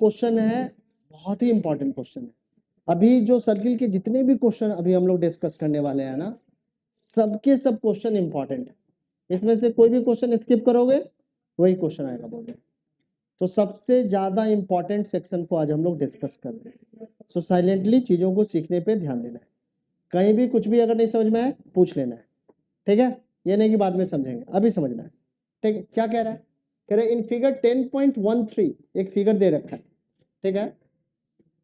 Question है बहुत ही important question है। अभी जो सर्किल के जितने भी क्वेश्चन अभी हम लोग डिस्कस करने वाले हैं ना, सबके सब क्वेश्चन इंपॉर्टेंट है। इसमें से कोई भी क्वेश्चन स्किप करोगे वही क्वेश्चन आएगा बोर्ड में। तो सबसे ज्यादा इंपॉर्टेंट सेक्शन को आज हम लोग डिस्कस कर रहे हैं। सो साइलेंटली चीजों को सीखने पे ध्यान देना है। कहीं भी कुछ भी अगर नहीं समझ में आए पूछ लेना है, ठीक है? ये नहीं कि बाद में समझेंगे, अभी समझना है, ठीक है? क्या कह रहा है? कह रहे इन फिगर 10.13 एक फिगर दे रखा है, ठीक है?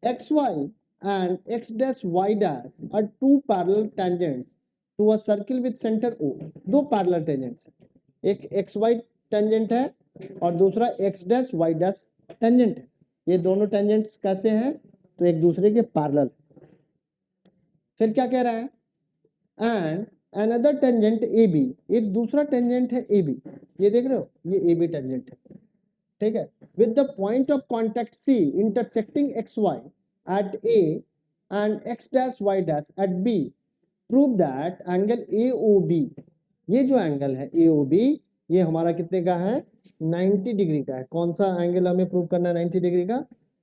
XY and X dash Y dash are two parallel tangents to a circle with center O. दो parallel tangents है, एक XY tangent है और दूसरा X dash Y dash tangent है। ये दोनों tangents कैसे हैं? तो एक दूसरे के parallel। फिर क्या कह रहा है? And another tangent AB, एक दूसरा tangent है AB, ये देख रहे हो, ये AB tangent है, ठीक है? With the point of contact C intersecting XY at A and X dash Y dash at B, prove that angle AOB, ये जो एंगल है AOB, ये हमारा कितने का है? 90 डिग्री का है। कौन सा एंगल हमें प्रूव करना है 90 डिग्री का?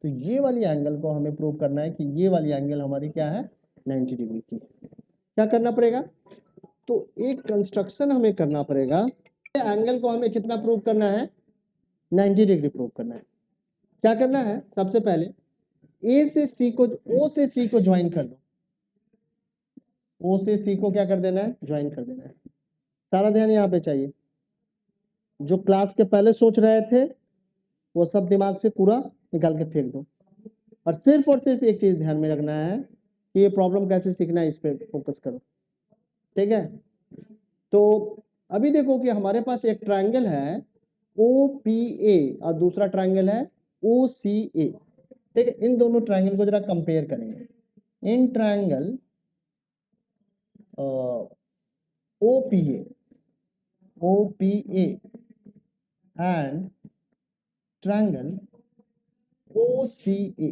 तो ये वाली एंगल को हमें प्रूव करना है कि ये वाली एंगल हमारी क्या है? 90 डिग्री की। क्या करना पड़ेगा? तो एक कंस्ट्रक्शन हमें करना पड़ेगा। एंगल को हमें कितना प्रूव करना है? 90 डिग्री प्रूव करना है। क्या करना है? सबसे पहले ए से सी को, ओ से सी को ज्वाइन कर दो। ओ से सी को क्या कर देना है? ज्वाइन कर देना है। सारा ध्यान यहाँ पे चाहिए। जो क्लास के पहले सोच रहे थे वो सब दिमाग से पूरा निकाल के फेंक दो, और सिर्फ एक चीज ध्यान में रखना है कि ये प्रॉब्लम कैसे सीखना है, इस पे फोकस करो, ठीक है? तो अभी देखो कि हमारे पास एक ट्रायंगल है OPA और दूसरा ट्रायंगल है OCA, ठीक है? इन दोनों ट्रायंगल को जरा कंपेयर करेंगे। In triangle OPA and triangle OCA,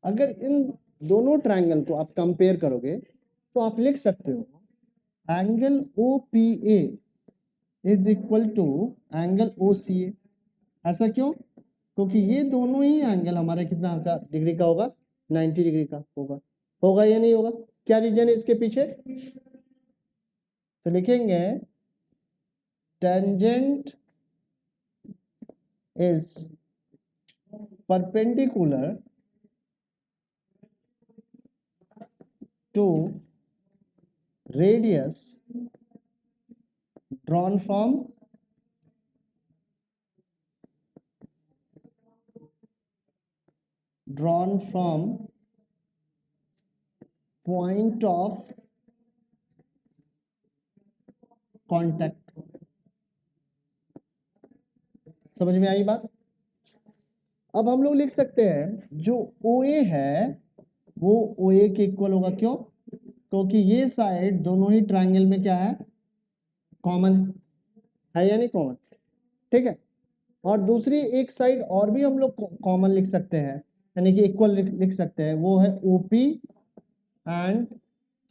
अगर इन दोनों ट्रायंगल को आप कंपेयर करोगे तो आप लिख सकते हो angle OPA is equal to angle OCA। ऐसा क्यों? क्योंकि ये दोनों ही एंगल हमारे कितना का डिग्री का होगा? 90 डिग्री का होगा। होगा या नहीं होगा? क्या रीजन है इसके पीछे? तो लिखेंगे tangent is perpendicular to radius drawn from point of contact. समझ में आई बात? अब हम लोग लिख सकते हैं जो OA है वो OA के इक्वल होगा। क्यों? क्योंकि ये साइड दोनों ही ट्रायंगल में क्या है? कॉमन है या नहीं कॉमन? ठीक है। और दूसरी एक साइड और भी हम लोग कॉमन लिख सकते हैं, यानी कि इक्वल लिख सकते हैं, वो है OP एंड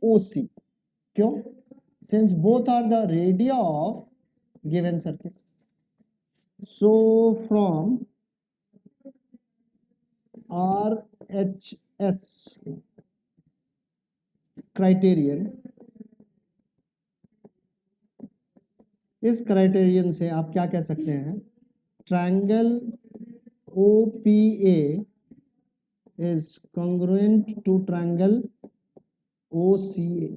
OC। क्यों? Since both are the radii of given circle. So from RHS criterion, इस क्राइटेरियन से आप क्या कह सकते हैं? Triangle OPA is congruent to triangle OCA।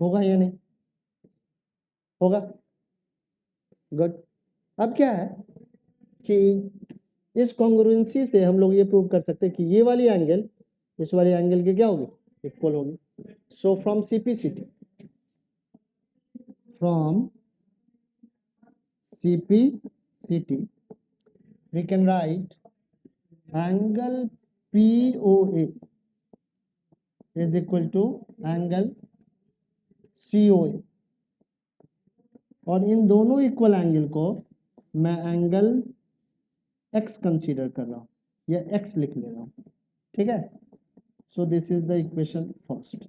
होगा या नहीं होगा? गुड। अब क्या है कि इस कॉन्ग्रुएंसी से हम लोग ये प्रूव कर सकते हैं कि ये वाली एंगल इस वाली एंगल के क्या होगी? इक्वल होगी। So from CPCT we can write angle POA is equal to angle COA, और इन दोनों इक्वल एंगल को मैं एंगल X कंसीडर कर रहा हूं या X लिख ले रहा हूं, ठीक है? सो this is the equation first.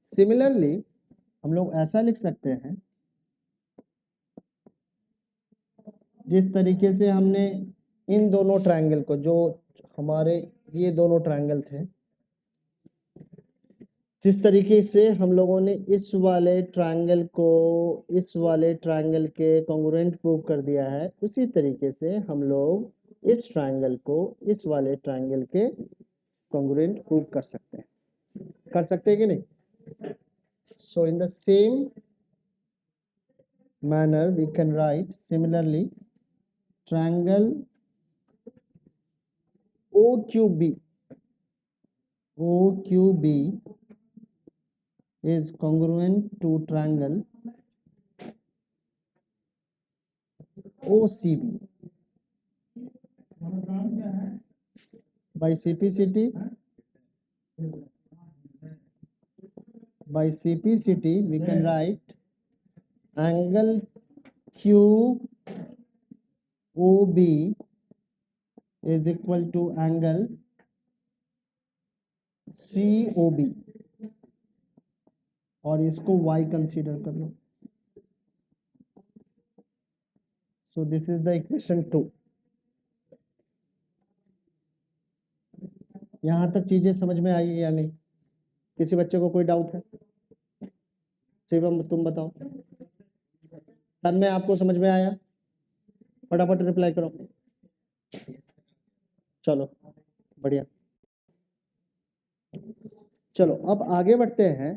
Similarly हम लोग ऐसा लिख सकते हैं जिस तरीके से हमने इन दोनों ट्रायंगल को, जो हमारे ये दोनों ट्रायंगल थे, जिस तरीके से हम लोगों ने इस वाले ट्रायंगल को इस वाले ट्रायंगल के कॉन्ग्रुएंट प्रूव कर दिया है, उसी तरीके से हम लोग इस ट्रायंगल को इस वाले ट्रायंगल के कॉन्ग्रुएंट प्रूव कर सकते हैं कि नहीं? So in the same manner we can write similarly triangle OQB is congruent to triangle OCB by CPCT we can write angle QOB is equal to angle COB और इसको y consider कर लो। So this is the equation 2। यहां तक चीजें समझ में आई या नहीं? किसी बच्चे को कोई डाउट है? शिवम तुम बताओ, तन में आपको समझ में आया? फटाफट रिप्लाई करो। चलो बढ़िया। चलो अब आगे बढ़ते हैं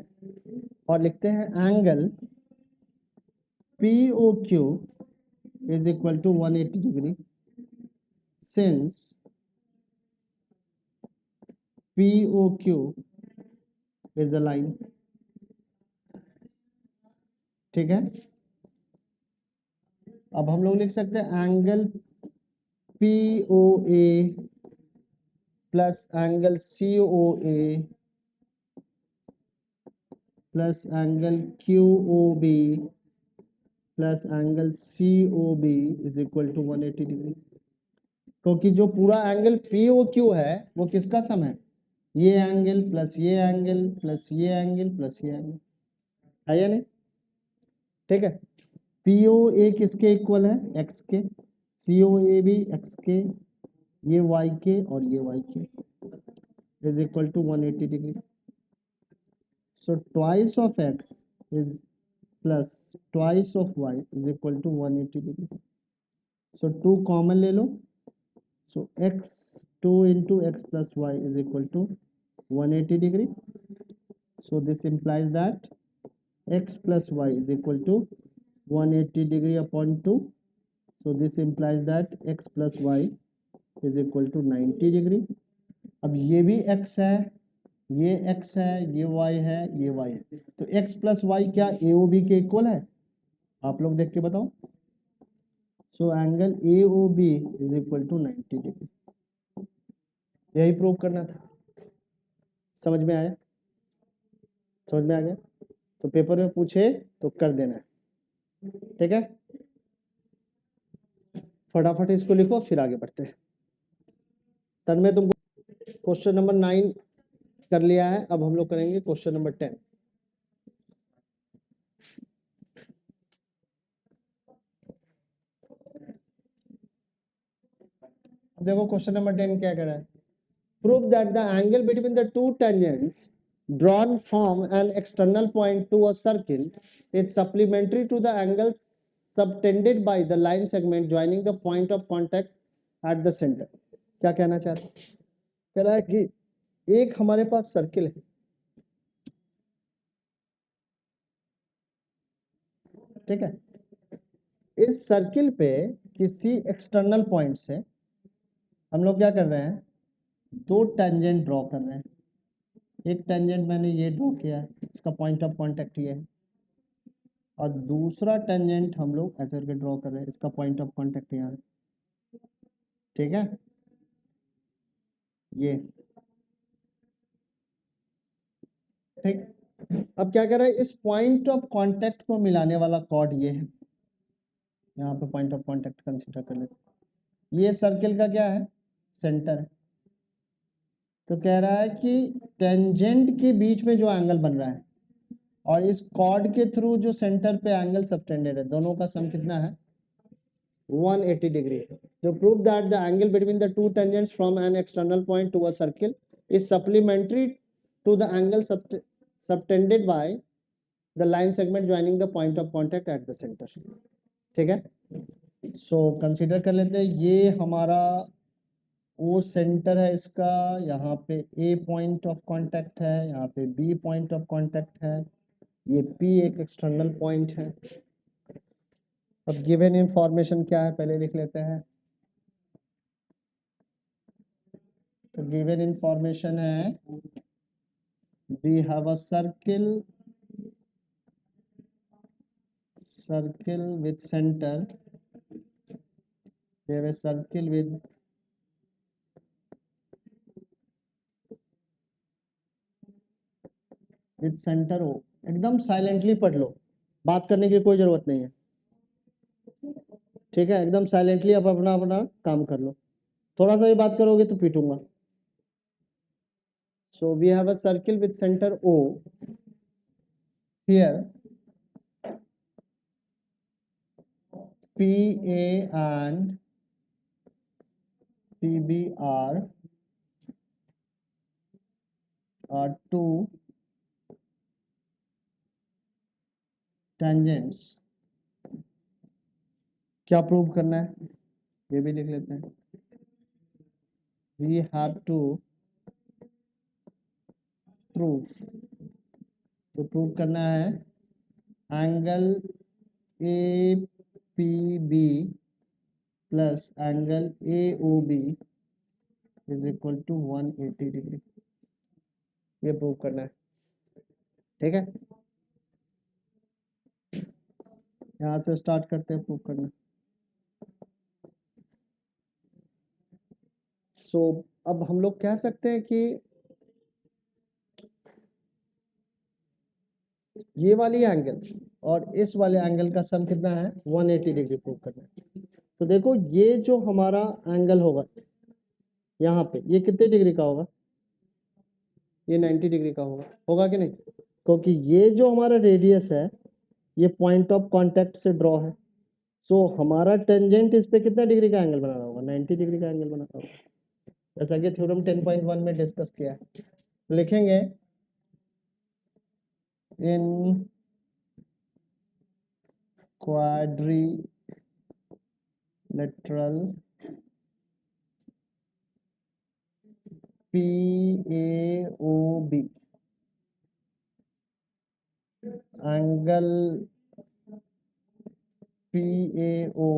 और लिखते हैं angle POQ is equal to 180 degree since POQ is a line। ठीक है, अब हम लोग लिख सकते हैं angle POA plus angle COA plus angle QOB plus angle COB is equal to 180 degree. क्योंकि जो पूरा एंगल POQ है वो किसका सम है? ये एंगल प्लस ये एंगल प्लस ये एंगल प्लस ये एंगल है या नहीं? ठीक है, POA किसके इक्वल है? x के, COA भी x के, ये y के और ये y के is equal to 180 degree. So twice of x is plus twice of y is equal to 180 degree. So 2 common ले लो, सो x 2 into x plus y is equal to 180 degree। so this implies that x plus y is equal to 180 degree upon 2। so this implies that x plus y is equal to 90 degree। अब ये भी x है, ये x है, ये y है, ये y है, तो x plus y क्या AOB के इक्वल है? आप लोग देख के बताओ। So angle AOB is equal to 90 degree. यही प्रूव करना था। समझ में आया? समझ में आ गया? तो पेपर में पूछे तो कर देना है। ठीक है, फटाफट इसको लिखो फिर आगे बढ़ते हैं। तन में तुमको क्वेश्चन नंबर 9 कर लिया है, अब हम लोग करेंगे क्वेश्चन नंबर 10। देखो क्वेश्चन नंबर 10 क्या कह रहा है? Prove that the angle between the two tangents drawn from an external point to a circle is supplementary to the angle subtended by the line segment joining the point of contact at the center। क्या कहना चाह रहा है? कह रहा है कि एक हमारे पास सर्किल है, ठीक है, इस सर्किल पे किसी एक्सटर्नल पॉइंट से हम लोग क्या कर रहे हैं? 2 टेंजेंट ड्रॉ कर रहे हैं। एक टेंजेंट मैंने ये ड्रॉ किया है, इसका पॉइंट ऑफ कांटेक्ट ये है, और दूसरा टेंजेंट हम लोग ऐसे करके ड्रॉ कर रहे हैं, इसका पॉइंट ऑफ कांटेक्ट यहाँ है। ठीक है, ये ठीक। अब क्या कर रहा है? इस पॉइंट ऑफ कांटेक्ट को मिलाने वाला कॉर्ड ये है, यहाँ पे पॉइंट ऑफ कांटेक्ट कंसीडर कर लेते। ये सर्किल का क्या है? सेंटर है। तो कह रहा है कि टेंजेंट के बीच में जो एंगल बन रहा है और इस कॉर्ड के थ्रू जो सेंटर पे एंगल सबटेंडेड है, दोनों का सम कितना है? 180 degree. To prove that the angle between the two tangents from an external point to a circle is supplementary to the angle subtended by the line segment joining the point of contact at the center. ठीक है, so consider कर लेते हैं ये हमारा ओ centre है इसका, यहाँ पे ए पॉइंट ऑफ कांटेक्ट है, यहाँ पे बी पॉइंट ऑफ कांटेक्ट है, ये पी एक एक्सटर्नल पॉइंट है। अब गिवन इंफॉर्मेशन क्या है पहले लिख लेते हैं। तो गिवन इंफॉर्मेशन है we have a circle with center, we have a circle with center O। एकदम साइलेंटली पढ़ लो, बात करने की कोई जरूरत नहीं है, ठीक है, एकदम साइलेंटली आप अपना अपना काम कर लो, थोड़ा सा भी बात करोगे तो पीटूंगा। So we have a circle with centre O here, PA and PB are two tangents। क्या प्रूव करना है ये भी लिख लेते हैं। वी हैव टू प्रूव, तो प्रूव करना है angle A P B plus angle A O B is equal to 180 degree, ये प्रूव करना है, ठीक है। यहाँ से स्टार्ट करते हैं प्रूव करना। सो अब हम लोग कह सकते हैं कि ये वाली एंगल और इस वाले एंगल का सम कितना है 180 डिग्री प्रूव करना है। तो देखो ये जो हमारा एंगल होगा यहाँ पे ये कितने डिग्री का होगा, ये 90 डिग्री का होगा कि नहीं, क्योंकि ये जो हमारा रेडियस है ये पॉइंट ऑफ कांटेक्ट से ड्रॉ है। सो हमारा टेंजेंट इस पे कितना डिग्री का एंगल बना रहा होगा, 90 डिग्री का एंगल बना रहा होगा, जैसा कि थ्योरम 10.1 में डिस्कस किया है। लिखेंगे इन quadrilateral PAOB angle PAO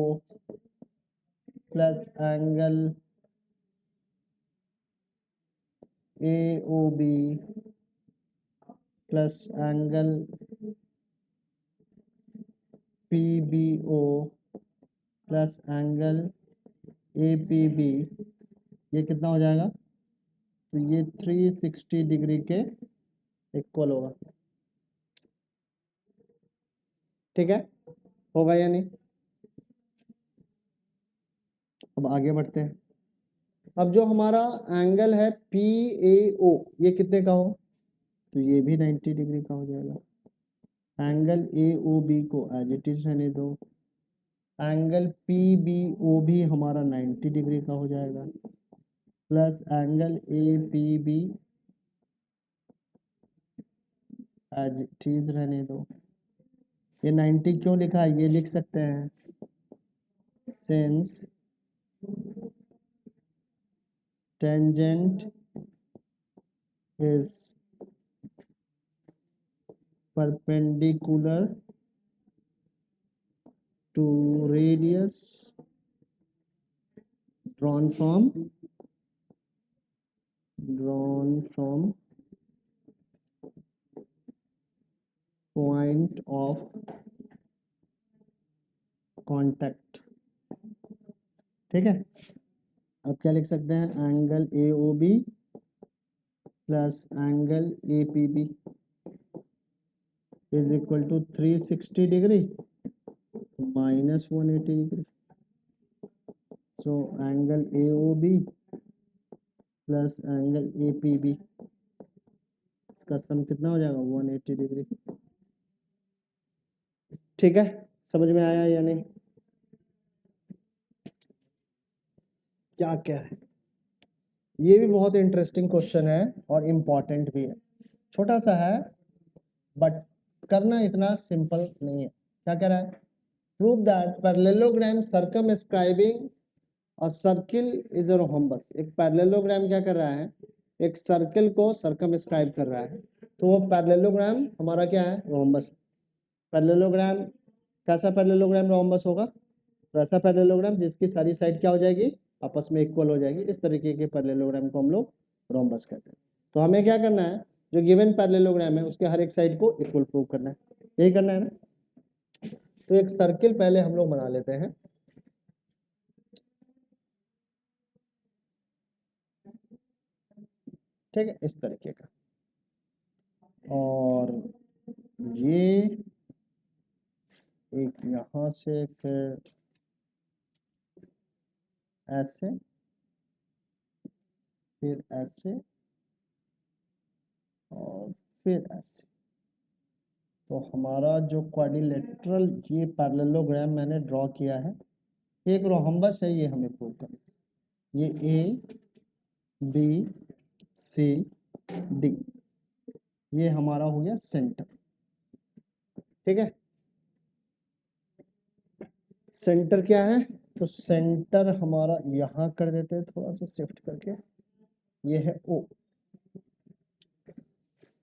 plus angle AOB plus angle PBO plus angle APB, ये कितना हो जाएगा, तो ये 360 डिग्री के इक्वल होगा, ठीक है, होगा या नहीं। अब आगे बढ़ते हैं। अब जो हमारा एंगल है PAO ये कितने का हो, तो ये भी 90 डिग्री का हो जाएगा। एंगल AOB को एज इट इज रहने दो, एंगल PBO भी हमारा 90 डिग्री का हो जाएगा, plus angle APB as it is रहने दो। ये 90 क्यों लिखा है, ये लिख सकते हैं since tangent is perpendicular to radius drawn from point of contact, ठीक है। अब क्या लिख सकते हैं, angle AOB plus angle APB is equal to 360 degree minus 180 degree. So angle AOB plus angle APB इसका सम कितना हो जाएगा 180 डिग्री, ठीक है, समझ में आया या नहीं। क्या कह रहे हैं? ये भी बहुत इंटरेस्टिंग क्वेश्चन है और इम्पोर्टेंट भी है, छोटा सा है बट करना इतना सिंपल नहीं है। क्या कह रहा है? Prove that parallelogram circumscribing a circle is a rhombus. एक पैरेललोग्राम क्या कर रहा है? एक सर्किल को सर्कमस्क्राइब कर रहा है, तो वो पैरेललोग्राम हमारा क्या है? रोम्बस। पैरेललोग्राम कैसा पैरेललोग्राम रोम्बस होगा? तो ऐसा पैरेललोग्राम जिसकी सारी साइड क्या हो जाएगी? आपस में इक्वल हो जाएगी। इस तरीके के पैरेललोग्राम को हम लोग रोम्बस कहते हैं। तो हमें क्या करना है? जो गिवन पैरेललोग्राम है उसके हर एक साइड को इक्वल प्रूव करना है, यही करना है ना। तो एक सर्किल पहले हम लोग बना लेते हैं। ठीक है, इस तरीके का। और ये एक यहाँ से फिर ऐसे, फिर ऐसे और फिर ऐसे। तो हमारा जो क्वाड्रिलेटरल ये पैरेललोग्राम मैंने ड्रॉ किया है, एक रोम्बस है, ये हमें प्रूव करना है। ये ए बी सी डी, ये हमारा हो गया सेंटर। ठीक है, सेंटर क्या है? तो सेंटर हमारा यहाँ कर देते हैं, थोड़ा सा शिफ्ट करके, ये है ओ।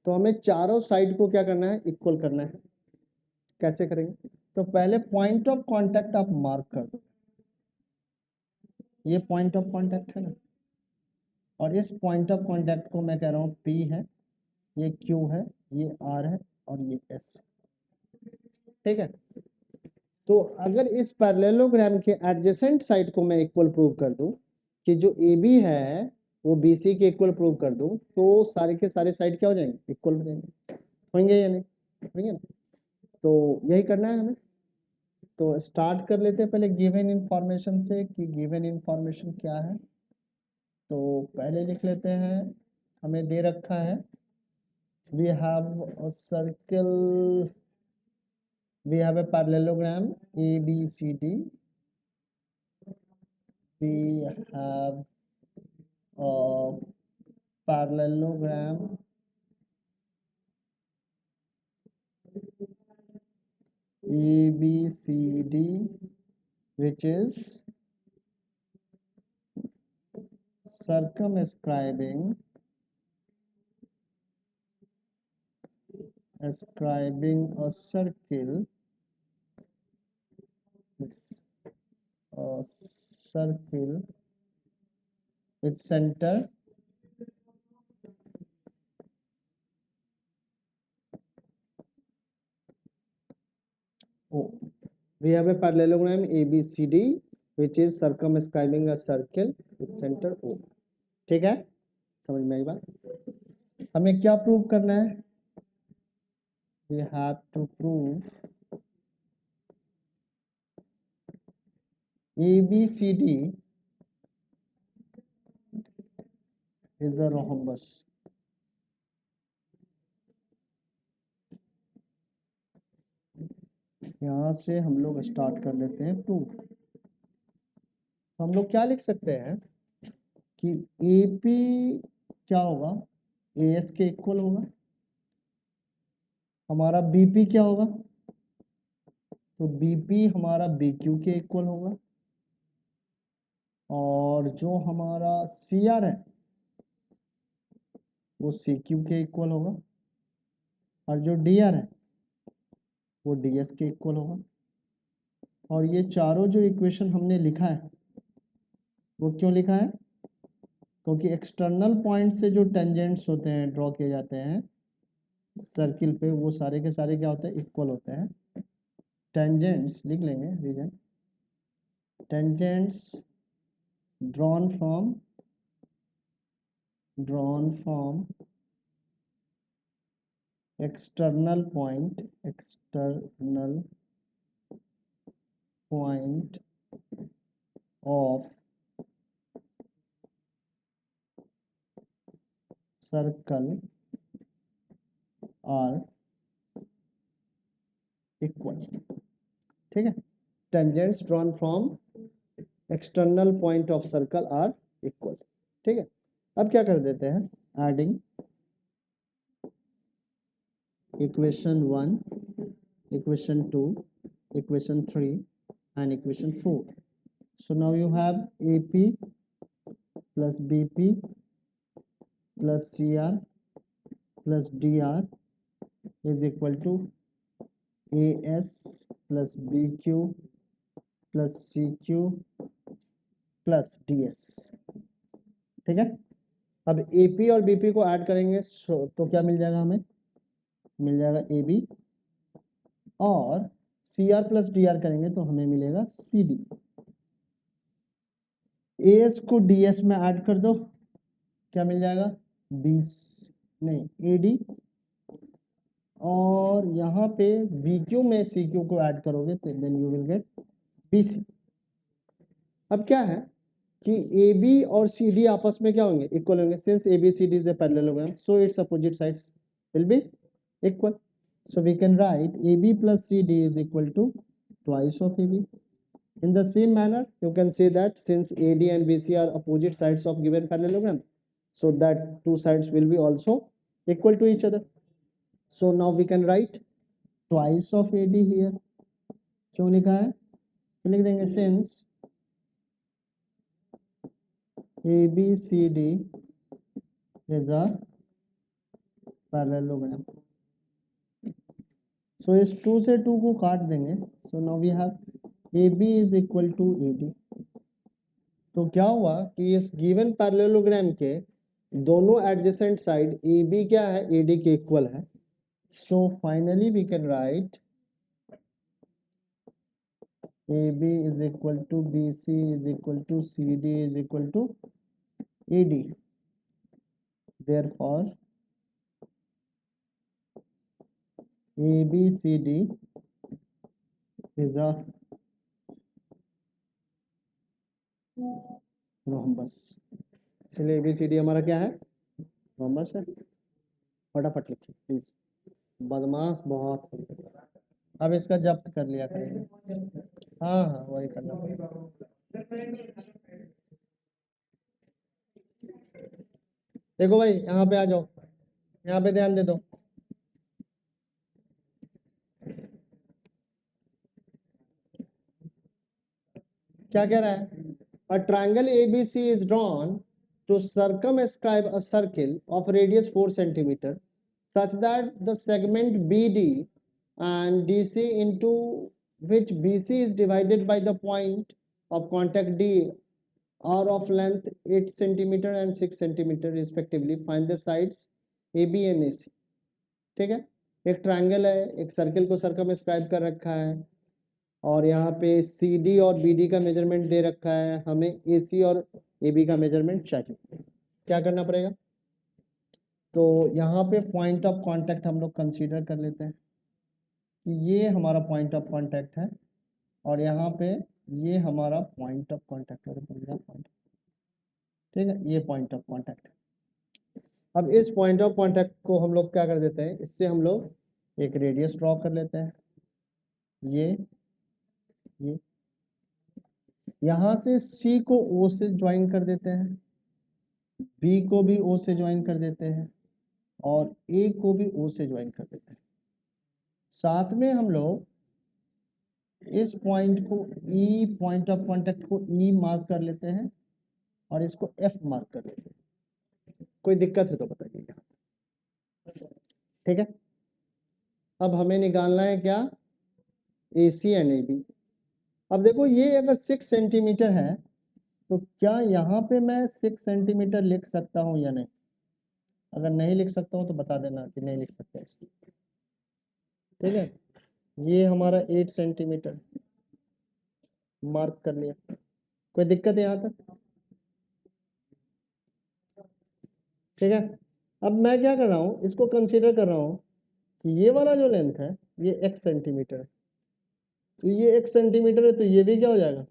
तो हमें चारों साइड को क्या करना है? इक्वल करना है। कैसे करेंगे? तो पहले पॉइंट ऑफ कांटेक्ट आप मार्क कर दो, ये पॉइंट ऑफ कांटेक्ट है ना, और इस पॉइंट ऑफ कांटेक्ट को मैं कह रहा हूँ P है, ये Q है, ये R है और ये S। ठीक है, तो अगर इस पैरेललोग्राम के एडजेसेंट साइड को मैं इक्वल प्रूव कर दूं कि जो AB है वो BC के इक्वल प्रूव कर दूं, तो सारे के सारे साइड क्या हो जाएंगे? इक्वल हो जाएंगे। होंगे या नहीं होंगे ना? तो यही करना है हमें। तो स्टार्ट कर लेते हैं पहले गिवन इंफॉर्मेशन से कि गिवन इंफॉर्मेशन क्या है। तो पहले लिख लेते हैं, हमें दे रखा है we have a circle, we have a parallelogram ABCD, we have a parallelogram ABCD which is circumscribing a circle, it's a circle with center O. We have a parallelogram ABCD which is circumscribing a circle with center O. ठीक है, समझ में आई बात? हमें क्या prove करना है? We have to prove ABCD is a rhombus. यहाँ से हम लोग स्टार्ट कर लेते हैं प्रूफ। हम लोग क्या लिख सकते हैं कि AP क्या होगा? AS के इक्वल होगा। हमारा BP क्या होगा? तो BP हमारा BQ के इक्वल होगा। और जो हमारा CR है वो CQ के इक्वल होगा। और जो DR है वो DS के इक्वल होगा। और ये चारों जो इक्वेशन हमने लिखा है वो क्यों लिखा है? क्योंकि एक्सटर्नल पॉइंट से जो टेंजेंट्स होते हैं, ड्रॉ किए जाते हैं सर्किल पे, वो सारे के सारे क्या होते हैं? इक्वल होते हैं। टेंजेंट्स लिख लेंगे, reason tangents drawn from external point of circle are equal। ठीक है, tangents drawn from external point of circle are equal. ठीक है, अब क्या कर देते हैं, adding equation 1, equation 2, equation 3 and equation 4। So now you have AP plus BP plus CR plus DR is equal to AS plus BQ plus CQ plus DS। ठीक है, अब AP और BP को ऐड करेंगे तो क्या मिल जाएगा, हमें मिल जाएगा AB, और CR प्लस DR करेंगे तो हमें मिलेगा CD। AS को DS में ऐड कर दो, क्या मिल जाएगा, 20 नहीं AD, और यहाँ पे BQ में CQ को ऐड करोगे तो then you will get BC। अब क्या है कि AB और CD आपस में क्या होंगे, इक्वल होंगे, since ABCD is a parallelogram so its opposite sides will be equal. So we can write AB plus CD is equal to twice of AB। In the same manner you can say that since AD and BC are opposite sides of given parallelogram, so that two sides will be also equal to each other। So now we can write twice of AD here। क्यों लिखा है, तो लिख देंगे since ABCD is a parallelogram। So इस 2 से 2 को काट देंगे। So now we have AB is equal to AD। तो क्या हुआ कि इस गिवन पैरेललोग्राम के दोनों एडजेसेंट साइड AB क्या है, AD के इक्वल है। So finally we can write AB is equal to BC is equal to CD is equal to AD। Therefore ABCD is a rhombus। इसलिए ABCD हमारा क्या है, रॉम्बस है। फटाफट लिखिए प्लीज, बदमाश बहुत है। अब इसका जब्त कर लिया करेंगे। हाँ हाँ वही करना पड़ेगा। देखो भाई यहाँ पे आ जाओ, यहाँ पे ध्यान दे दो। क्या कह रहा है, a triangle ABC is drawn to circumscribe a circle of radius 4 centimeter such that the segment BD and DC into which BC is divided by the point of contact D are of length 8 centimeter and 6 centimeter respectively। Find the sides AB and AC। ठीक है, एक triangle है, एक circle को circumscribe कर रखा है, और यहाँ पे CD और BD का मेजरमेंट दे रखा है, हमें AC और AB का मेजरमेंट चाहिए। क्या करना पड़ेगा, तो यहाँ पे पॉइंट ऑफ कांटेक्ट हम लोग कंसीडर कर लेते हैं कि ये हमारा पॉइंट ऑफ कांटेक्ट है, और यहाँ पे ये हमारा पॉइंट ऑफ कांटेक्ट है। ठीक है, ये पॉइंट ऑफ कांटेक्ट है। अब इस पॉइंट ऑफ कांटेक्ट को हम लोग क्या कर देते हैं, इससे हम लोग एक रेडियस ड्रॉ कर लेते हैं। ये यहाँ से C को O से ज्वाइन कर देते हैं, B को भी O से ज्वाइन कर देते हैं, और A को भी O से ज्वाइन कर देते हैं। साथ में हम लोग इस पॉइंट को E, पॉइंट ऑफ कांटेक्ट को E मार्क कर लेते हैं, और इसको F मार्क कर लेते हैं। कोई दिक्कत है तो बताइए। ठीक है, अब हमें निकालना है क्या, AC एंड AB। अब देखो ये अगर 6 सेंटीमीटर है तो क्या यहाँ पे मैं 6 सेंटीमीटर लिख सकता हूँ या नहीं, अगर नहीं लिख सकता हूँ तो बता देना कि नहीं लिख सकता। ठीक है, ये हमारा 8 सेंटीमीटर मार्क कर लिया। कोई दिक्कत है यहाँ तक, ठीक है। अब मैं क्या कर रहा हूँ, इसको कंसीडर कर रहा हूँ कि ये वाला जो लेंथ है ये x सेंटीमीटर है, तो ये x सेंटीमीटर है, तो ये भी क्या हो जाएगा,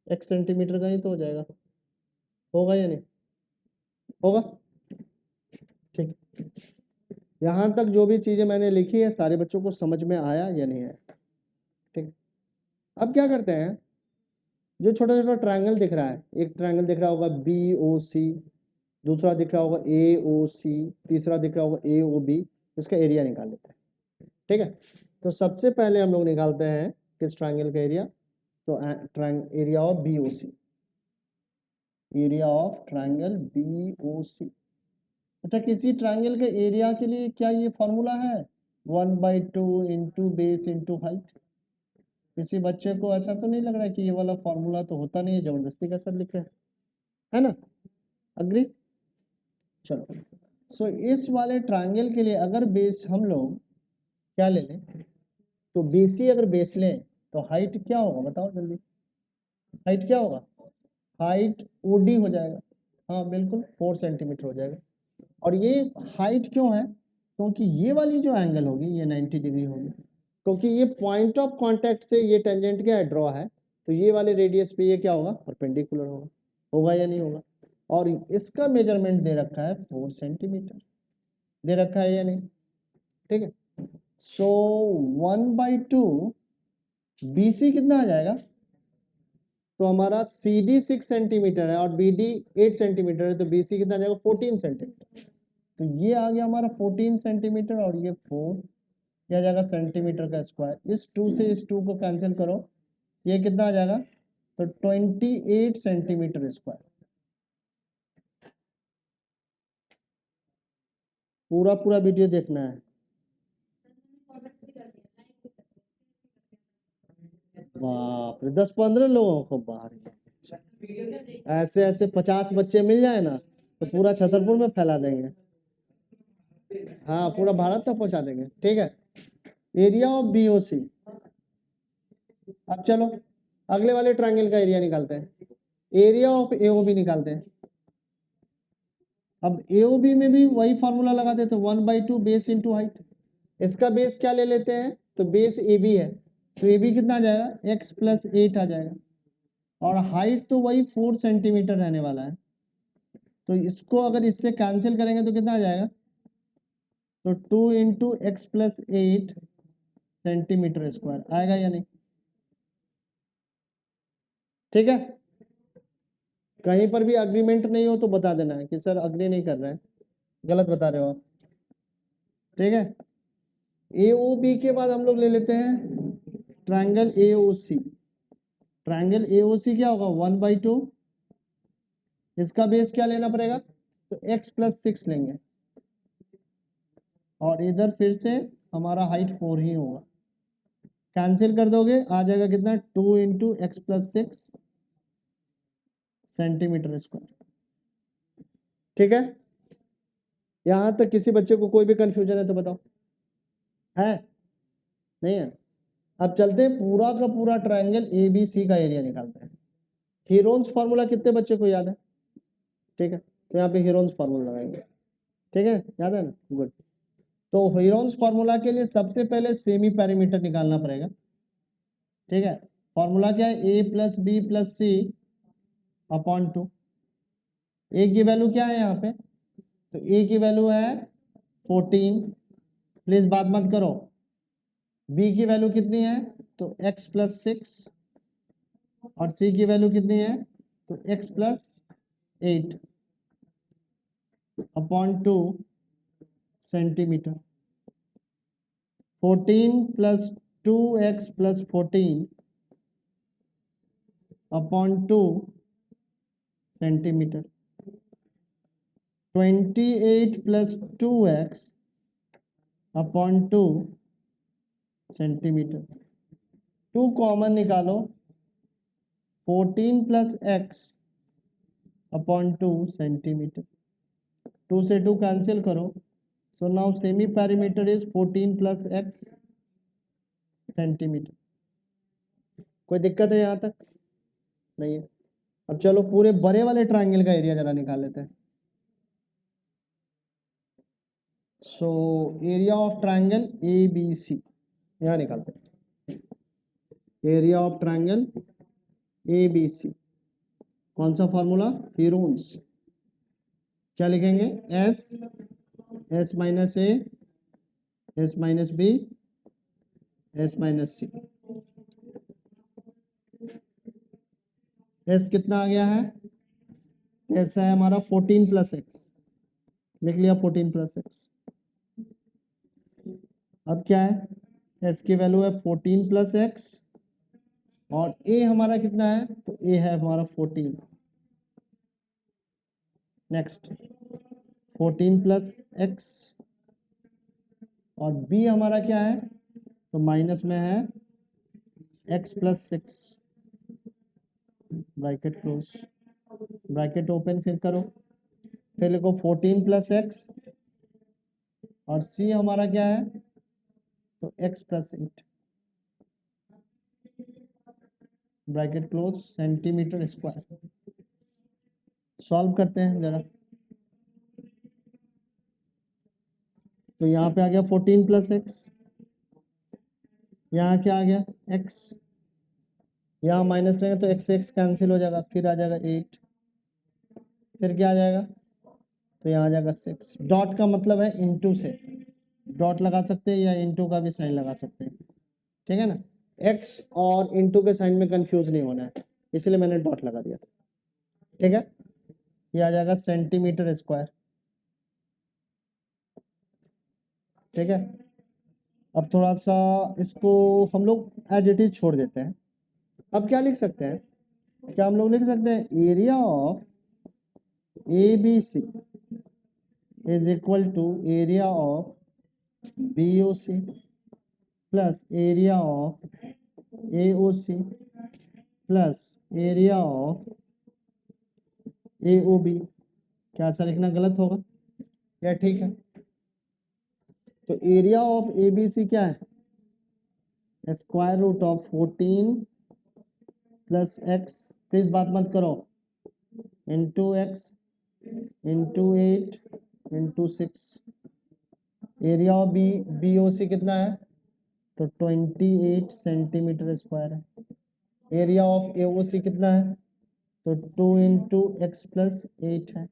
x सेंटीमीटर का ही तो हो जाएगा। होगा या नहीं होगा, ठीक। यहाँ तक जो भी चीजें मैंने लिखी है सारे बच्चों को समझ में आया या नहीं आया, ठीक। अब क्या करते हैं, जो छोटा छोटा ट्रायंगल दिख रहा है, एक ट्रायंगल दिख रहा होगा BOC, दूसरा दिख रहा होगा AOC, तीसरा दिख रहा होगा AOB, इसका एरिया निकाल लेते हैं। ठीक है, तो सबसे पहले हम लोग निकालते हैं किस ट्रायंगल का एरिया, तो area of BOC, area of triangle BOC। अच्छा, किसी ट्रायंगल के एरिया के लिए क्या ये फॉर्मूला है 1/2 इंटू बेस इंटू हाइट? किसी बच्चे को ऐसा तो नहीं लग रहा है कि ये वाला फॉर्मूला तो होता नहीं है, जबरदस्ती का सब लिख रहे हैं, है ना? अग्री? चलो, सो इस वाले ट्रायंगल के लिए अगर बेस हम लोग क्या ले लें, तो BC अगर बेस लें तो हाइट क्या होगा बताओ जल्दी, हाइट क्या होगा? हाइट OD हो जाएगा, हाँ बिल्कुल 4 सेंटीमीटर हो जाएगा। और ये हाइट क्यों है? क्योंकि ये वाली जो एंगल होगी ये 90 डिग्री होगी, क्योंकि ये पॉइंट ऑफ कांटेक्ट से ये टेंजेंट क्या है, ड्रॉ है, तो ये वाले रेडियस पे ये क्या होगा, परपेंडिकुलर होगा। होगा या नहीं होगा? और इसका मेजरमेंट दे रखा है 4 सेंटीमीटर, दे रखा है या नहीं? ठीक है, सो 1/2 BC कितना आ जाएगा, तो हमारा CD 6 सेंटीमीटर है और BD 8 सेंटीमीटर है, तो BC कितना आ जाएगा 14 सेंटीमीटर। तो ये आ गया हमारा 14 सेंटीमीटर और ये 4, यह आ जाएगा सेंटीमीटर का स्क्वायर। इस 2 से इस 2 को कैंसिल करो, ये कितना आ जाएगा, तो 28 सेंटीमीटर स्क्वायर। पूरा पूरा वीडियो देखना है। बाप रे, 10-15 लोगों को बाहर, ऐसे ऐसे 50 बच्चे मिल जाए ना तो पूरा छतरपुर में फैला देंगे, हाँ पूरा भारत तक पहुंचा देंगे। ठीक है, एरिया ऑफ BOC। अब चलो अगले वाले ट्रायंगल का एरिया निकालते हैं, एरिया ऑफ AOB निकालते हैं। अब AOB में भी वही फॉर्मूला लगाते तो 1/2 बेस इंटू हाइट। इसका बेस क्या ले लेते हैं, तो बेस AB है, तो AB कितना आ जाएगा, x + 8 आ जाएगा, और हाइट तो वही 4 सेंटीमीटर रहने वाला है, तो इसको अगर इससे कैंसिल करेंगे तो कितना आ जाएगा, तो 2 इंटू x + 8 सेंटीमीटर स्क्वायर आएगा या नहीं? ठीक है, कहीं पर भी अग्रीमेंट नहीं हो तो बता देना है कि सर अग्री नहीं कर रहे हैं, गलत बता रहे हो आप। ठीक है, AOB के बाद हम लोग ले लेते हैं ट्रायंगल AOC। ट्रायंगल AOC क्या होगा, 1/2, इसका बेस क्या लेना पड़ेगा, तो x + 6 लेंगे, और इधर फिर से हमारा हाइट 4 ही होगा, कैंसिल कर दोगे आ जाएगा कितना, 2 इंटू x + 6 सेंटीमीटर स्क्वायर। ठीक है, यहां तक किसी बच्चे को कोई भी कंफ्यूजन है तो बताओ, है नहीं है? अब चलते हैं पूरा का पूरा ट्रायंगल ABC का एरिया निकालते हैं। हीरोन्स फार्मूला कितने बच्चे को याद है? ठीक है, तो यहाँ पे हीरोन्स फार्मूला लगाएंगे। ठीक है, याद है ना, गुड। तो हीरोन्स फार्मूला के लिए सबसे पहले सेमी पैरामीटर निकालना पड़ेगा। ठीक है, फॉर्मूला क्या है, A + B + C अपॉन 2। ए की वैल्यू क्या है यहाँ पे, तो A की वैल्यू है 14, प्लीज बात मत करो। B की वैल्यू कितनी है, तो x + 6, और C की वैल्यू कितनी है, तो x + 8 upon 2 centimetre. 14 + 2x + 14 upon 2 centimetre. 28 + 2x upon 2 centimetre. 2 common निकालो, 14 + x अपॉन 2 सेंटीमीटर। 2 से 2 कैंसिल करो, so now semi perimeter is 14 + x centimetre. कोई दिक्कत है यहाँ तक? नहीं है। अब चलो पूरे बड़े वाले ट्रायंगल का एरिया जरा निकाल लेते हैं। So area of triangle ABC यहाँ निकालते हैं, एरिया ऑफ ट्रायंगल ABC। कौन सा फॉर्मूला, हीरोन्स। क्या लिखेंगे, S - A, S - B, S - C। S कितना आ गया है, एस है हमारा 14 प्लस एक्स, लिख लिया 14 प्लस एक्स। अब क्या है, एस की वैल्यू है 14 प्लस एक्स और ए हमारा कितना है, तो ए है हमारा 14। नेक्स्ट 14 प्लस एक्स और बी हमारा क्या है, तो माइनस में है x plus 6, bracket close, bracket open, फिर करो, फिर लिखो 14 प्लस एक्स और सी हमारा क्या है, तो x plus 8, bracket close, centimetre square. Solve करते हैं जरा, तो यहाँ पे आ गया 14 प्लस एक्स, यहाँ क्या आ गया x, यहाँ माइनस करेंगे तो x से x कैंसिल हो जाएगा, फिर आ जाएगा 8, फिर क्या आ जाएगा, तो यहाँ आ जाएगा 6। डॉट का मतलब है इनटू से, डॉट लगा सकते हैं या इनटू का भी साइन लगा सकते हैं, ठीक है ना। x और इनटू के साइन में कंफ्यूज नहीं होना है, इसलिए मैंने डॉट लगा दिया, ठीक है। ये आ जाएगा सेंटीमीटर स्क्वायर, ठीक है। अब थोड़ा सा इसको हम लोग एज इट इज छोड़ देते हैं। अब क्या लिख सकते हैं, क्या हम लोग लिख सकते हैं area of ABC is equal to area of BOC plus area of AOC plus area of AOB। क्या ऐसा लिखना गलत होगा या ठीक है? तो एरिया ऑफ ABC क्या है, square root of 14 plus x, please बात मत करो, into x into 8 into 6। Area of BOC कितना है, तो 28 सेंटीमीटर स्क्वायर है। एरिया ऑफ AOC कितना है, तो 2 इंटू एक्स प्लस 8 है।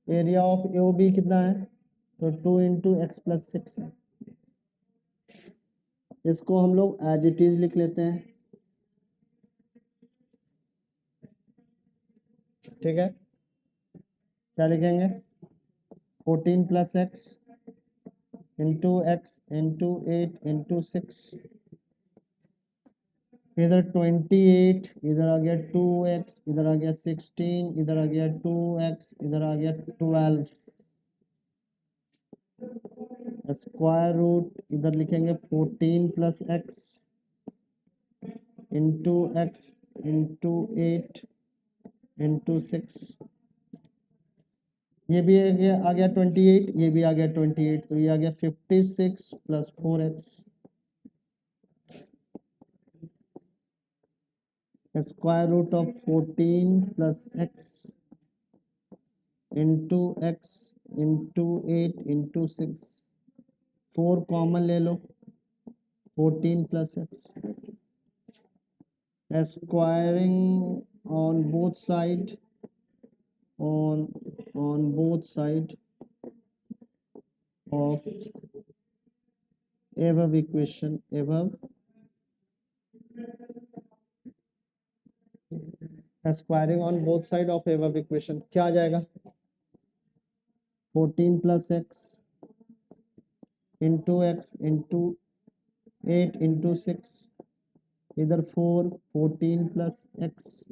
एरिया ऑफ AOB कितना है, तो 2 इंटू एक्स प्लस 6 है। इसको हम लोग एज इट इज लिख लेते हैं, ठीक है। क्या लिखेंगे, 14 प्लस एक्स इंटू 8 इंटू 6, इधर 28, इधर आ गया 2x, इधर आ गया 16, इधर आ गया 2x, इधर आ गया 12, स्क्वायर रूट इधर लिखेंगे 14 प्लस एक्स इंटू 8 इंटू 6। ये भी आ गया 28, ये भी आ गया 28, तो ये आ गया 56 plus 4x, square root of 14 plus x into 8 into 6। 4 common ले लो, 14 plus x, squaring on both side, on both side of above equation, squaring on both side of above equation, क्या आ जाएगा, 14 प्लस एक्स इंटू 8 इंटू 6, इधर 14 plus x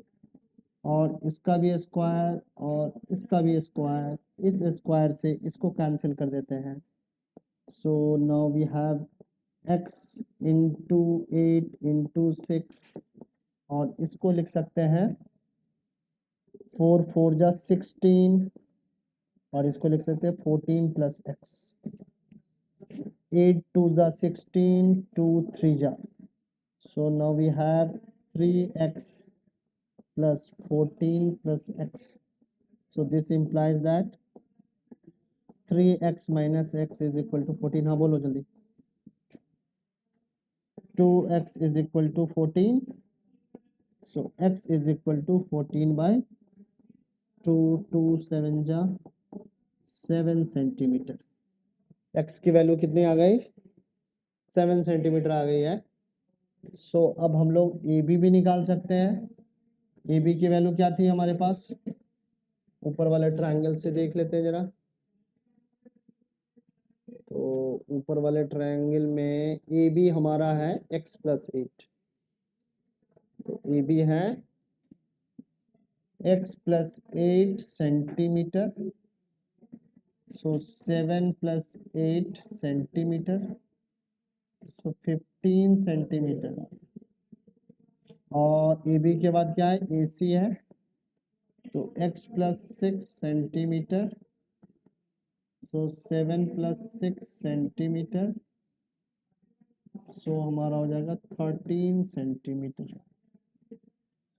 और इसका भी square और इसका भी स्क्वायर, इस स्क्वायर से इसको कैंसिल कर देते हैं। So now we have x into 8 into 6 और इसको लिख सकते हैं 4 4 जा 16 और इसको लिख सकते हैं 14 प्लस एक्स, 8 2 जा 16, 2 3 जा, so now we have 3x plus 14 plus x, so this implies that 3x minus x is equal to 14। हाँ बोलो जल्दी, 2x is equal to 14, so x is equal to 14 by 2, 2 7 जा 7 सेंटीमीटर। x की value कितनी आ गई, 7 centimetre आ गई है। सो अब हम लोग AB भी निकाल सकते हैं ए बी की वैल्यू क्या थी हमारे पास, ऊपर वाले ट्रायंगल से देख लेते हैं जरा। तो ऊपर वाले ट्रायंगल में ए बी हमारा है x+8, तो ए बी है x+8 सेंटीमीटर, सो 7+8 सेंटीमीटर, सो 15 सेंटीमीटर। और ए बी के बाद क्या है, ए सी है, तो x+6 सेंटीमीटर, सो 7+6 सेंटीमीटर, सो हमारा हो जाएगा 13 centimetre.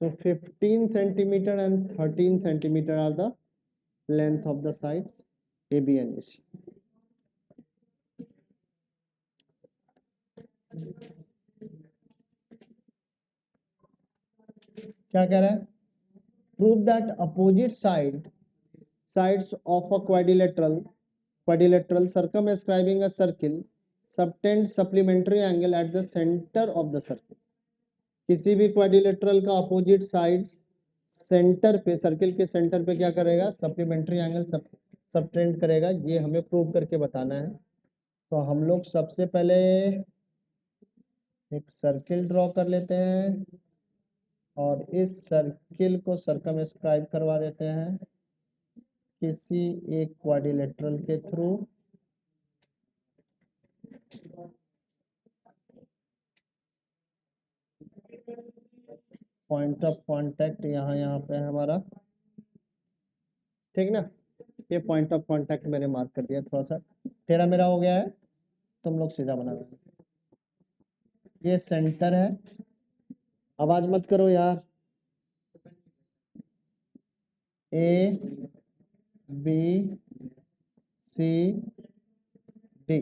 So 15 centimeter and 13 centimeter are the length of the sides AB and AC. क्या कह रहा है, prove that opposite sides of a quadrilateral circumscribing a circle subtend supplementary angle at the center of the circle. किसी भी quadrilateral का opposite sides centre पे, circle के centre पे क्या करेगा, सप्लीमेंट्री एंगल सबटेंड करेगा, ये हमें प्रूव करके बताना है। तो हम लोग सबसे पहले एक सर्किल ड्रॉ कर लेते हैं और इस सर्किल को सर्कमस्क्राइब करवा देते हैं किसी एक क्वाड्रिलेटरल के थ्रू। पॉइंट ऑफ कांटेक्ट यहाँ पे है हमारा, ठीक ना। ये पॉइंट ऑफ कांटेक्ट मैंने मार्क कर दिया, थोड़ा सा टेढ़ा मेरा हो गया है, तुम लोग सीधा बना देंगे। ये सेंटर है, आवाज मत करो यार। ए बी सी डी,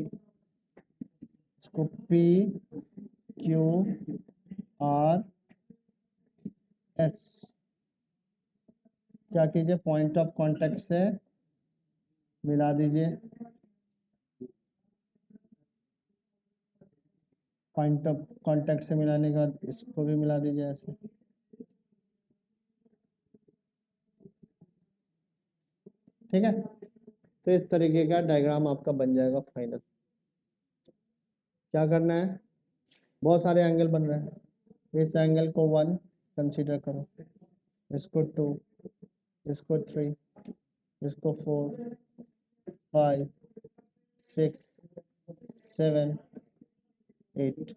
इसको पी क्यू आर एस, क्या कीजिए, पॉइंट ऑफ कांटेक्ट से मिला दीजिए। पॉइंट ऑफ कांटेक्ट से मिलाने के बाद इसको भी मिला दीजिए ऐसे, ठीक है। तो इस तरीके का डायग्राम आपका बन जाएगा फाइनल। क्या करना है, बहुत सारे एंगल बन रहे हैं, इस एंगल को 1 कंसीडर करो, इसको 2, इसको 3, इसको 4, 5, 6, 7, 8,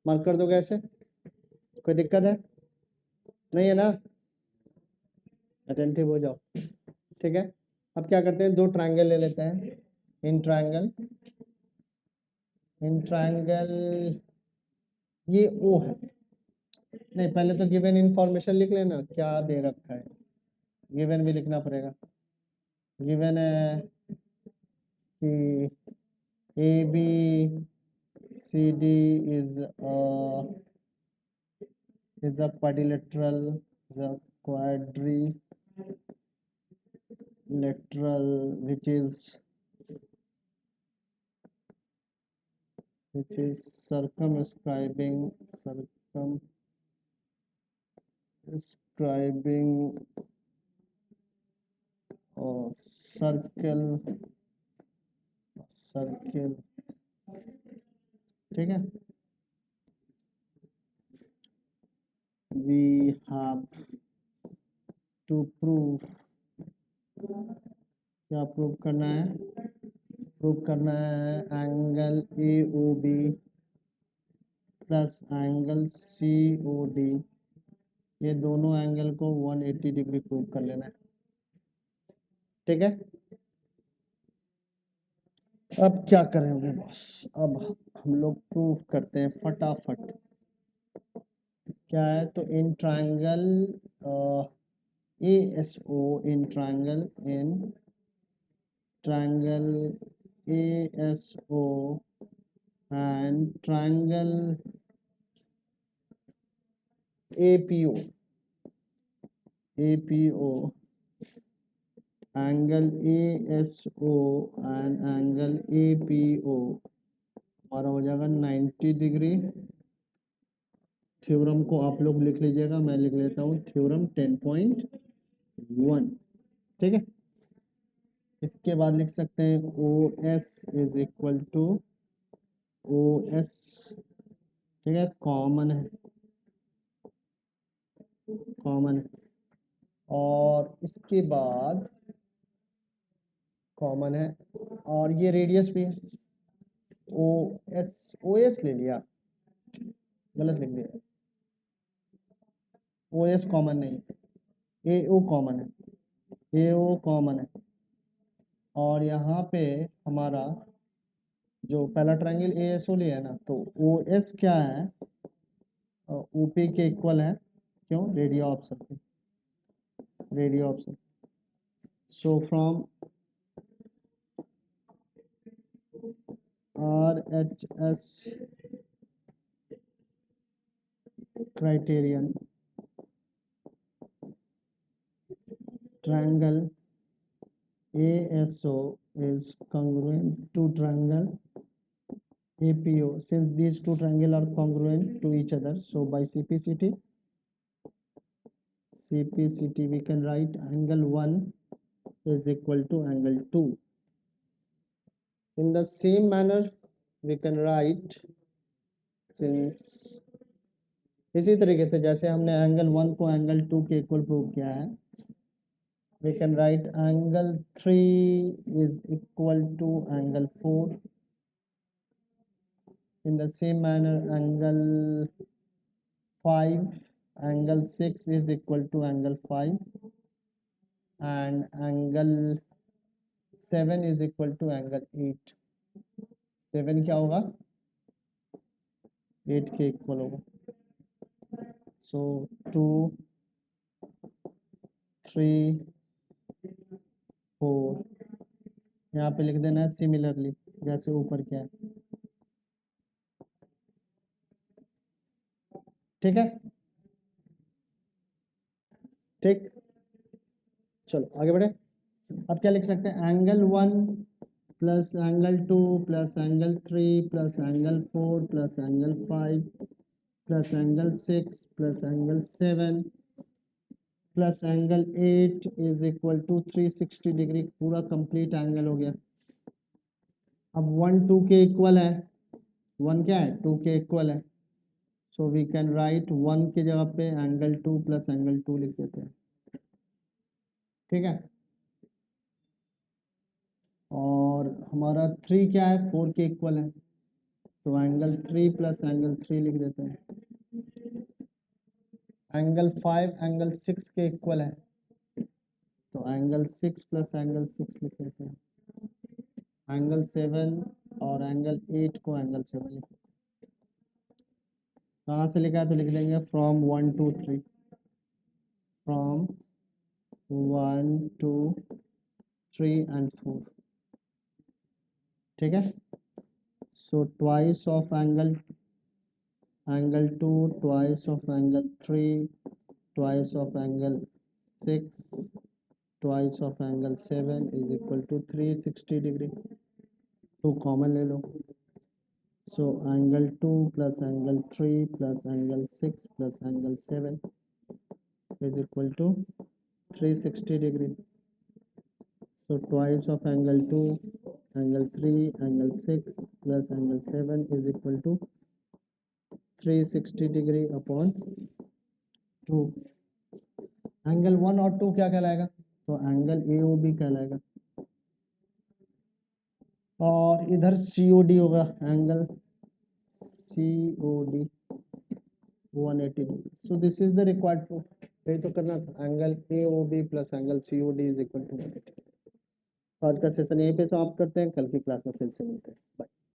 मार्क कर दो। कैसे, कोई दिक्कत है, नहीं है ना, अटेंटिव हो जाओ, ठीक है। अब क्या करते हैं, दो ट्रायंगल ले लेते हैं, इन ट्रायंगल ये ओ है, नहीं पहले तो गिवन इंफॉर्मेशन लिख लेना, क्या दे रखा है, गिवन भी लिखना पड़ेगा। गिवन है कि A B C D is a quadrilateral, is a quadrilateral which is circumscribing circle, ठीक है। we have to prove, क्या प्रूव करना है, प्रूव करना है angle A O B plus angle C O D, ये दोनों एंगल को 180 डिग्री प्रूव कर लेना है, ठीक है। अब क्या करेंगे बॉस, अब हम लोग प्रूव करते हैं फटाफट। क्या है, तो in triangle A S O, in triangle A S O and triangle APO, angle ASO and angle APO हमारा हो जाएगा 90 डिग्री, थ्योरम को आप लोग लिख लीजिएगा, मैं लिख लेता हूँ थ्योरम 10.1, ठीक है। इसके बाद लिख सकते हैं O S is equal to O S, ठीक है, कॉमन है, कॉमन है, और इसके बाद कॉमन है, और ये रेडियस भी है, ओ एस ले लिया, गलत लिख दिया, ओ एस कॉमन नहीं, ए ओ कॉमन है, ए ओ कॉमन है, और यहाँ पे हमारा जो पहला ट्रायंगल ए एस ओ लिया है ना, तो ओ एस क्या है, ओपी के इक्वल है, क्यों, radio of circle, radio of circle. So from RHS criterion, triangle ASO is congruent to triangle APO. Since these two triangles are congruent to each other, so by CPCT we can write angle 1 is equal to angle 2. In the same manner we can write, since इसी तरीके से जैसे हमने angle 1 को angle 2 के equal prove किया है, we can write angle 3 is equal to angle 4. In the same manner angle 5, angle 6 is equal to angle 5, and angle 7 is equal to angle 8. 7 क्या होगा, 8 के इक्वल होगा। सो 2 3 4, यहाँ पे लिख देना है सिमिलरली, जैसे ऊपर क्या है, ठीक है, ठीक, चलो आगे बढ़े। अब क्या लिख सकते हैं, angle 1 plus angle 2 plus angle 3 plus angle 4 plus angle 5 plus angle 6 plus angle 7 plus angle 8 is equal to 360 degree, पूरा कंप्लीट एंगल हो गया। अब 1 2 के इक्वल है, 1 क्या है, 2 के इक्वल है, सो वी कैन राइट 1 की जगह पे एंगल 2 प्लस एंगल 2 लिख देते हैं, ठीक है। और हमारा 3 क्या है, 4 के इक्वल है, तो एंगल 3 प्लस एंगल 3 लिख देते हैं। एंगल 5 एंगल 6 के इक्वल है, तो एंगल 6 प्लस एंगल 6 लिख देते हैं। एंगल 7 और एंगल 8 को एंगल 7 लिख, कहाँ से लिखा है, तो लिख देंगे फ्रॉम 1 2 3, फ्रॉम 1 2 3 एंड 4, ठीक है। So twice of angle 2, twice of angle 3, twice of angle 6, twice of angle 7 is equal to 360 degree. तो कॉमन ले लो, so angle 2 plus angle 3 plus angle 6 plus angle 7 is equal to 360 degree. So twice of angle 2, angle 3, angle 6 plus angle 7 is equal to 360 degree upon 2. Angle 1 और 2 क्या कहलाएगा, तो angle AOB कहलाएगा, और इधर COD होगा, angle COD 180 degree. So this is the required proof, यही तो करना था, angle AOB plus angle COD is equal to 180। आज का सेशन यहीं पे समाप्त करते हैं, कल की क्लास में फिर से मिलते हैं, बाय।